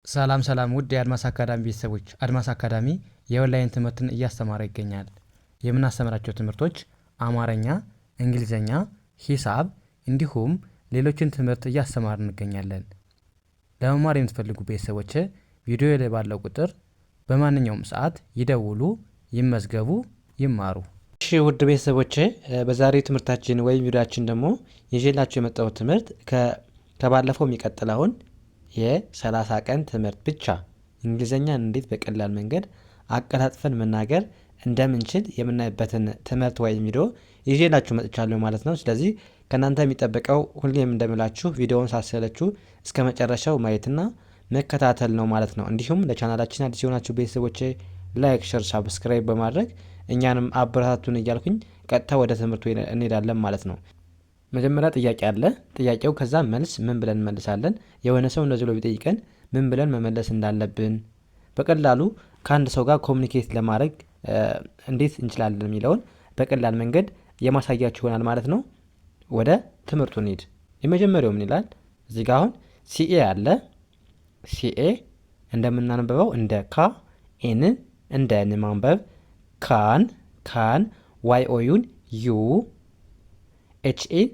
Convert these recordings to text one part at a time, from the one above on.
ሰላም ውድ የአድማስ አካዳሚ ቤተሰቦች፣ አድማስ አካዳሚ የኦንላይን ትምህርትን እያስተማረ ይገኛል። የምናስተምራቸው ትምህርቶች አማርኛ፣ እንግሊዘኛ፣ ሂሳብ እንዲሁም ሌሎችን ትምህርት እያስተማርን እንገኛለን። ለመማር የምትፈልጉ ቤተሰቦች ቪዲዮ ላይ ባለው ቁጥር በማንኛውም ሰዓት ይደውሉ፣ ይመዝገቡ፣ ይማሩ። እሺ ውድ ቤተሰቦች በዛሬው ትምህርታችን ወይም ቪዲዮአችን ደግሞ ይዤላችሁ የመጣው ትምህርት ከባለፈው የሚቀጥለውን የ30 ቀን ትምህርት ብቻ እንግሊዘኛን እንዴት በቀላል መንገድ አቀላጥፈን መናገር እንደምንችል የምናይበትን ትምህርት ወይም ቪዲዮ ይዤላችሁ መጥቻለሁ ማለት ነው። ስለዚህ ከናንተ የሚጠበቀው ሁሌም እንደምላችሁ ቪዲዮውን ሳሰለችሁ እስከ መጨረሻው ማየትና መከታተል ነው ማለት ነው። እንዲሁም ለቻናላችን አዲስ የሆናችሁ ቤተሰቦች ላይክ፣ ሼር፣ ሰብስክራይብ በማድረግ እኛንም አበረታቱን እያልኩኝ ቀጥታ ወደ ትምህርቱ እንሄዳለን ማለት ነው። መጀመሪያ ጥያቄ አለ። ጥያቄው ከዛ መልስ ምን ብለን እንመልሳለን። የሆነ ሰው እንደዚህ ብሎ ቢጠይቀን ምን ብለን መመለስ እንዳለብን በቀላሉ ከአንድ ሰው ጋር ኮሚኒኬት ለማድረግ እንዴት እንችላለን የሚለውን በቀላል መንገድ የማሳያችሁ ይሆናል ማለት ነው። ወደ ትምህርቱ እንሂድ። የመጀመሪያው ምን ይላል? እዚህ ጋር አሁን ሲኤ አለ። ሲኤ እንደምናነበበው እንደ ካ፣ ኤንን እንደ ን ማንበብ፣ ካን ዋይ ኦዩን ዩ፣ ኤችኤን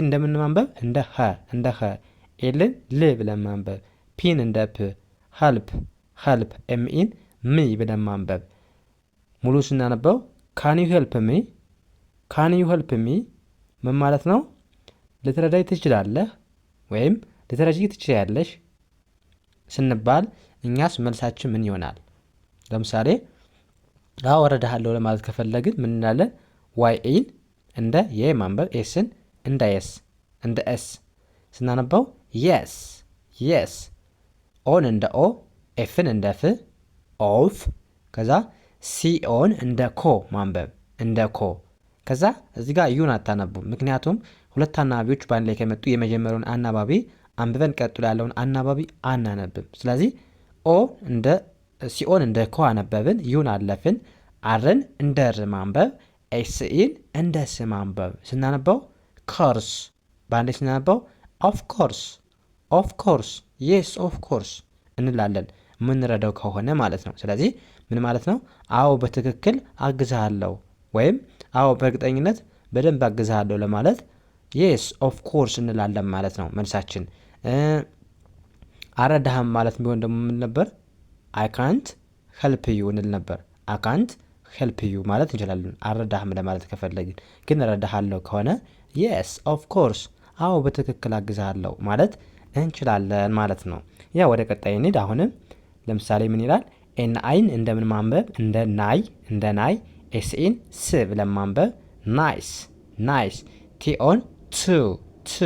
እንደምንማንበብ እንደ ኸ፣ ኤልን ል ብለን ማንበብ፣ ፒን እንደ ፕ፣ ሀልፕ ኤምኢን ሚ ብለን ማንበብ። ሙሉ ስናነበው ካን ዩ ሄልፕ ሚ ምን ማለት ነው? ልትረዳኝ ትችላለህ ወይም ልትረጂ ትችያለሽ ስንባል እኛስ መልሳችን ምን ይሆናል? ለምሳሌ አዎ እረዳሃለሁ ለማለት ከፈለግን ምን እንላለን? ዋይ ኤን እንደ የ ማንበብ፣ ኤስን እንደ ኤስ ስናነበው የስ፣ ኦን እንደ ኦ፣ ኤፍን እንደ ፍ ኦፍ፣ ከዛ ሲኦን እንደ ኮ ማንበብ እንደ ኮ። ከዛ እዚህ ጋር ዩን አታነቡም፣ ምክንያቱም ሁለት አናባቢዎች በአንድ ላይ ከመጡ የመጀመሪያውን አናባቢ አንብበን ቀጥሎ ያለውን አናባቢ አናነብም። ስለዚህ ሲኦን እንደ ኮ አነበብን፣ ዩን አለፍን፣ አርን እንደ ር ማንበብ፣ ኤስኢን እንደ ስ ማንበብ። ስናነበው ኮርስ፣ በአንድ ስናነበው ኦፍ ኮርስ የስ ኦፍ ኮርስ እንላለን የምንረዳው ከሆነ ማለት ነው። ስለዚህ ምን ማለት ነው? አዎ በትክክል አግዝሃለሁ ወይም አዎ በእርግጠኝነት በደንብ አግዝሃለሁ ለማለት የስ ኦፍ ኮርስ እንላለን ማለት ነው መልሳችን። አረዳህም ማለት ቢሆን ደግሞ ምን ነበር? አይ ካንት ሄልፕ ዩ እንል ነበር። አይ ካንት ሄልፕ ዩ ማለት እንችላለን አረዳህም ለማለት ከፈለግን። ግን እረዳሃለሁ ከሆነ የስ ኦፍ ኮርስ አዎ በትክክል አግዝሃለሁ ማለት እንችላለን ማለት ነው። ያ ወደ ቀጣይ እንሂድ። አሁንም ለምሳሌ ምን ይላል? ኤን አይን እንደምን ማንበብ? እንደ ናይ፣ ኤስኢን ስ ብለን ማንበብ ናይስ፣ ቲኦን ቱ፣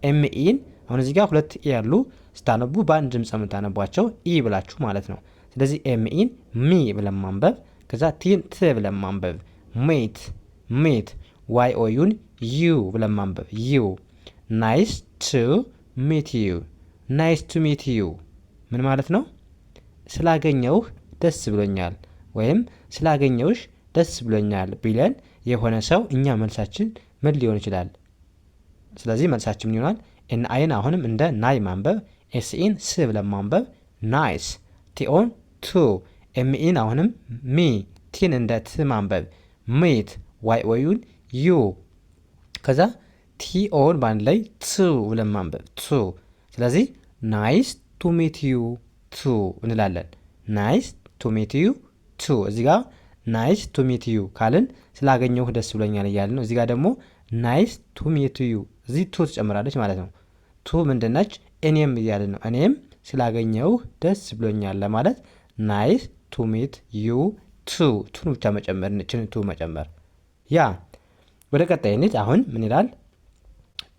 ኤምኢን አሁን እዚህ ጋር ሁለት ኢ ያሉ ስታነቡ በአንድ ድምፅ የምታነቧቸው ኢ ብላችሁ ማለት ነው። ስለዚህ ኤምኢን ሚ ብለን ማንበብ፣ ከዛ ቲን ት ብለን ማንበብ፣ ሜት ዋይ ኦዩን ዩ ብለን ማንበብ ዩ። ናይስ ቱ ሚት ዩ ምን ማለት ነው? ስላገኘውህ ደስ ብሎኛል ወይም ስላገኘውሽ ደስ ብሎኛል ቢለን የሆነ ሰው እኛ መልሳችን ምን ሊሆን ይችላል? ስለዚህ መልሳችን ምን ይሆናል? ኤን አይን አሁንም እንደ ናይ ማንበብ፣ ኤስኢን ስ ብለን ማንበብ ናይስ፣ ቲኦን ቱ፣ ኤምኢን አሁንም ሚ፣ ቲን እንደ ት ማንበብ ሜት፣ ዋይ ኦዩን ዩ፣ ከዛ ቲኦን በአንድ ላይ ቱ ብለን ማንበብ ቱ። ስለዚህ ናይስ ቱ ሚት ዩ ቱ እንላለን። ናይስ ቱ ሚት ዩ ቱ። እዚህ ጋር ናይስ ቱ ሚት ዩ ካልን ስላገኘሁህ ደስ ብሎኛል እያልን ነው። እዚህ ጋር ደግሞ ናይስ ቱ ሚት ዩ እዚህ ቱ ትጨምራለች ማለት ነው። ቱ ምንድነች? እኔም እያልን ነው። እኔም ስላገኘሁህ ደስ ብሎኛል ለማለት ናይስ ቱ ሚት ዩ ቱ። ቱን ብቻ መጨመር እንችን ቱ መጨመር። ያ ወደ ቀጣይ እንሂድ። አሁን ምን ይላል?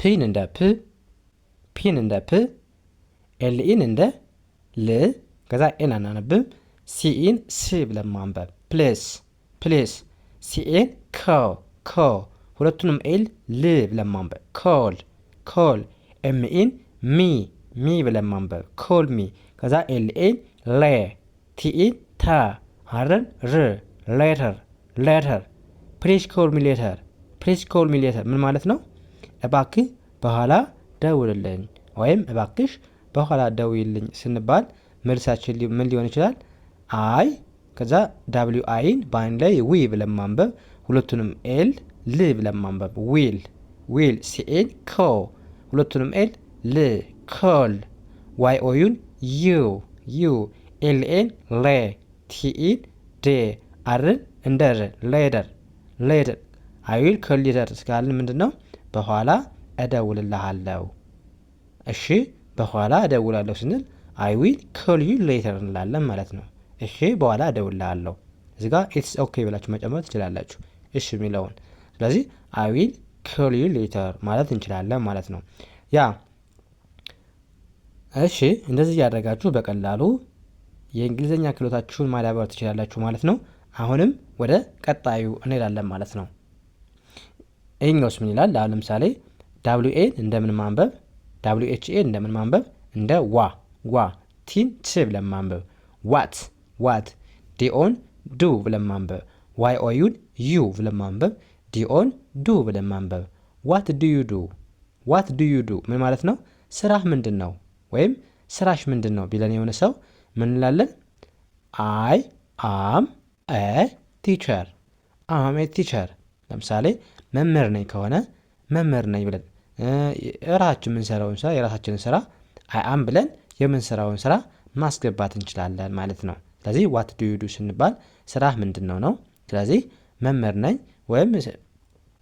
ፒን እንደ ፕ፣ ኤልኢን እንደ ል፣ ከዛ ኤን አናነብም፣ ሲኢን ስ ብለን ማንበብ ፕሌስ፣ ሲኤን ኮ፣ ሁለቱንም ኤል ል ብለን ማንበብ ኮል፣ ኤምኢን ሚ ብለን ማንበብ ኮል ሚ፣ ከዛ ኤልኤን ሌ፣ ቲኢን ታ፣ አረን ር፣ ሌተር ፕሊዝ ኮል ሚ ሌተር ምን ማለት ነው? እባክህ በኋላ ደውልልኝ ወይም እባክሽ በኋላ ደውይልኝ ስንባል መልሳችን ምን ሊሆን ይችላል? አይ ከዛ ዳብሊው አይን በአንድ ላይ ዊ ብለን ማንበብ፣ ሁለቱንም ኤል ል ብለን ማንበብ ዊል ሲኤን ኮ ሁለቱንም ኤል ል ኮል ዋይ ኦዩን ዩ ኤልኤን ሌ ቲኢን ዴ አርን እንደ ር ሌደር አይዊል ኮል ሌደር እስካልን ምንድን ነው በኋላ እደውልልሃለሁ። እሺ በኋላ እደውላለሁ ስንል አይዊል ኮል ዩ ሌተር እንላለን ማለት ነው። እሺ በኋላ እደውልልሃለሁ። እዚህ ጋር ኢትስ ኦኬ ብላችሁ መጨመር ትችላላችሁ እሺ የሚለውን። ስለዚህ አይዊል ኮል ዩ ሌተር ማለት እንችላለን ማለት ነው። ያ እሺ እንደዚህ እያደረጋችሁ በቀላሉ የእንግሊዝኛ ክህሎታችሁን ማዳበር ትችላላችሁ ማለት ነው። አሁንም ወደ ቀጣዩ እንሄዳለን ማለት ነው። ይህኛውስ ምን ይላል? አሁን ለምሳሌ ዳብሊው ኤን እንደምን ማንበብ፣ ዳብሊው ኤች ኤን እንደምን ማንበብ፣ እንደ ዋ ቲን ት ብለን ማንበብ፣ ዋት ዲኦን ዱ ብለን ማንበብ፣ ዋይ ኦዩን ዩ ብለን ማንበብ፣ ዲኦን ዱ ብለን ማንበብ። ዋት ዱ ዩ ዱ ምን ማለት ነው? ስራህ ምንድን ነው ወይም ስራሽ ምንድን ነው ቢለን የሆነ ሰው ምን እንላለን? አይ አም ኤ ቲቸር ለምሳሌ መምህር ነኝ ከሆነ መምህር ነኝ ብለን ራሳችን የምንሰራውን ስራ የራሳችንን ስራ አይ አም ብለን የምንሰራውን ስራ ማስገባት እንችላለን ማለት ነው። ስለዚህ ዋት ዱ ዩ ዱ ስንባል ስራህ ምንድን ነው ነው። ስለዚህ መምህር ነኝ ወይም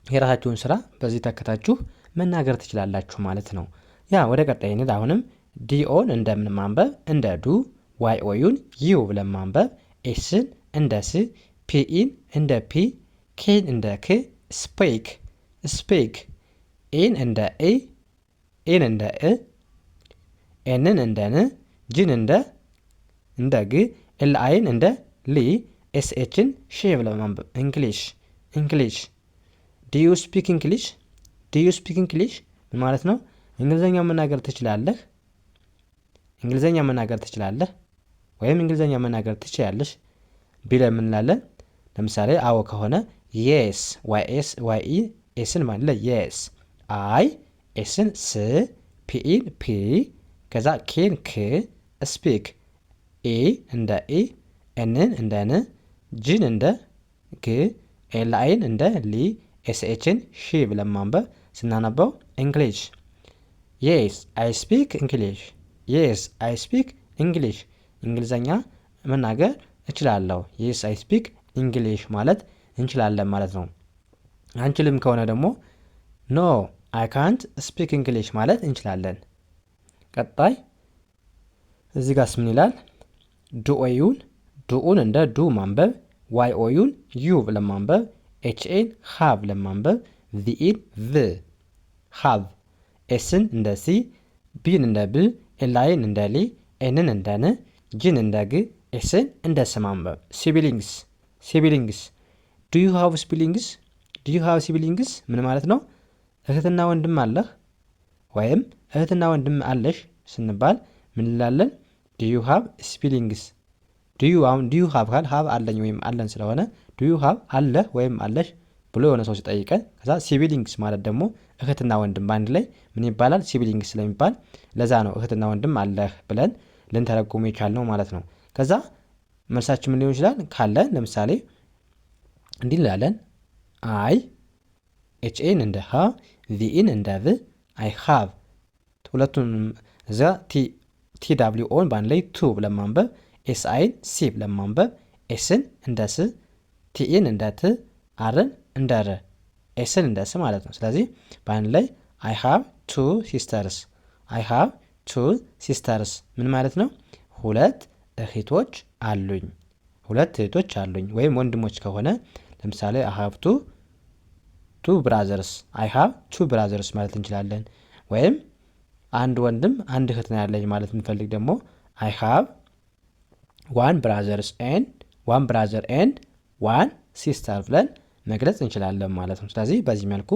የራሳችሁን ስራ በዚህ ተከታችሁ መናገር ትችላላችሁ ማለት ነው። ያ ወደ ቀጣይ እንሂድ። አሁንም ዲኦን እንደምን ማንበብ፣ እንደ ዱ፣ ዋይ ኦዩን ዩ ብለን ማንበብ፣ ኤስን እንደ ስ፣ ፒኢን እንደ ፒ፣ ኬን እንደ ክ፣ ስፔክ፣ ኤን እንደ ኤ፣ ኤን እንደ እ፣ ኤንን እንደ ን፣ ጅን እንደ ግ፣ ኤል አይን እንደ ሊ፣ ኤስኤችን ሼ ብለን ማንበብ እንግሊሽ። ዲዩ ስፒክ እንግሊሽ ምን ማለት ነው? እንግሊዘኛ መናገር ትችላለህ ወይም እንግሊዘኛ መናገር ትችያለሽ ቢለን ምን እንላለን? ለምሳሌ አዎ ከሆነ የስ ዋይ ኢ ኤስን ማለት ነው የስ፣ አይ ኤስን ስ፣ ፒኢን ፒ፣ ከዛ ኬን ክ፣ ስፒክ ኤ እንደ ኤ፣ ኤንን እንደ ን፣ ጂን እንደ ግ፣ ኤል አይን እንደ ሊ፣ ኤስኤችን ሺ ብለን ማንበብ ስናነበው እንግሊሽ። የስ አይ ስፒክ እንግሊሽ እንግሊዘኛ መናገር እችላለሁ። የስ አይ ስፒክ እንግሊሽ ማለት እንችላለን ማለት ነው። አንችልም ከሆነ ደግሞ ኖ አይ ካንት ስፒክ እንግሊሽ ማለት እንችላለን። ቀጣይ እዚህ ጋርስ ምን ይላል? ዱኡን እንደ ዱ ማንበብ፣ ዋይ ኦዩን ዩ ብለን ማንበብ፣ ኤችኤን ሃ ብለን ማንበብ፣ ቪኢን ቭ ሃቭ፣ ኤስን እንደ ሲ፣ ቢን እንደ ብ፣ ኤልአይን እንደ ሊ፣ ኤንን እንደ ን፣ ጂን እንደ ግ፣ ኤስን እንደ ስ ማንበብ። ሲቢሊንግስ ዱ ዩ ሃቭ ሲቢሊንግስ ምን ማለት ነው? እህትና ወንድም አለህ ወይም እህትና ወንድም አለሽ ስንባል ምን እንላለን? ዱ ዩ ሃቭ ሲቢሊንግስ። ዱ ዩ ሃቭ ካል ሃቭ አለኝ ወይም አለን ስለሆነ ዱ ዩ ሃቭ አለህ ወይም አለሽ ብሎ የሆነ ሰው ሲጠይቀን፣ ከዛ ሲቢሊንግስ ማለት ደግሞ እህትና ወንድም በአንድ ላይ ምን ይባላል? ሲቢሊንግስ ስለሚባል ለዛ ነው እህትና ወንድም አለህ ብለን ልንተረጉሙ የቻልነው ማለት ነው። ከዛ መልሳችን ምን ሊሆን ይችላል? ካለን ለምሳሌ እንዲህ እንላለን። አይ ኤችኤን እንደ ሀ፣ ቪኢን እንደ ቭ፣ አይ ሃቭ ሁለቱን እዛ ቲ ዳብሊው ኦን በአንድ ላይ ቱ ብለን ማንበብ፣ ኤስ አይን ሲ ብለን ማንበብ፣ ኤስን እንደ ስ፣ ቲኢን እንደ ት፣ አርን እንደ ር፣ ኤስን እንደ ስ ማለት ነው። ስለዚህ በአንድ ላይ አይ ሃቭ ቱ ሲስተርስ ምን ማለት ነው? ሁለት እህቶች አሉኝ ወይም ወንድሞች ከሆነ ለምሳሌ አይ ሃቭ ቱ ብራዘርስ፣ አይ ሃቭ ቱ ብራዘርስ ማለት እንችላለን። ወይም አንድ ወንድም አንድ እህት ነው ያለኝ ማለት የምንፈልግ ደግሞ አይ ሃቭ ዋን ብራዘር ኤንድ ዋን ሲስተር ብለን መግለጽ እንችላለን ማለት ነው። ስለዚህ በዚህ መልኩ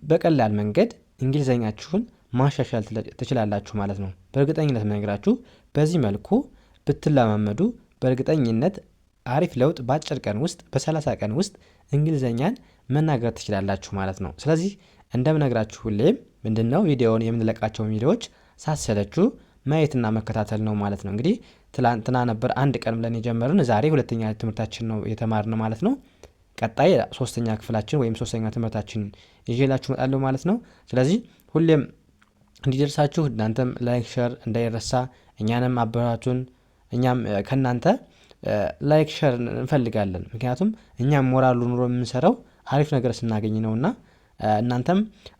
በቀላል መንገድ እንግሊዘኛችሁን ማሻሻል ትችላላችሁ ማለት ነው። በእርግጠኝነት መነግራችሁ በዚህ መልኩ ብትለማመዱ በእርግጠኝነት አሪፍ ለውጥ በአጭር ቀን ውስጥ በ30 ቀን ውስጥ እንግሊዘኛን መናገር ትችላላችሁ ማለት ነው። ስለዚህ እንደምነግራችሁ ሁሌም ምንድነው ቪዲዮውን የምንለቃቸው ቪዲዮዎች ሳትሰለቹ ማየትና መከታተል ነው ማለት ነው። እንግዲህ ትላንትና ነበር አንድ ቀን ብለን የጀመርን፣ ዛሬ ሁለተኛ ትምህርታችን ነው የተማርን ማለት ነው። ቀጣይ ሶስተኛ ክፍላችን ወይም ሶስተኛ ትምህርታችን ይዤላችሁ እመጣለሁ ማለት ነው። ስለዚህ ሁሌም እንዲደርሳችሁ እናንተም ላይክ ሸር እንዳይረሳ፣ እኛንም አበራቱን። እኛም ከእናንተ ላይክ ሸር እንፈልጋለን። ምክንያቱም እኛም ሞራሉ ኑሮ የምንሰራው አሪፍ ነገር ስናገኝ ነውና እናንተም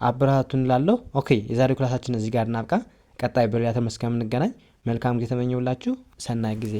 አበራቱን ላለሁ። ኦኬ የዛሬው ክላሳችን እዚህ ጋር እናብቃ። ቀጣይ በሌላ ተመስገን የምንገናኝ። መልካም ጊዜ ተመኘውላችሁ። ሰናይ ጊዜ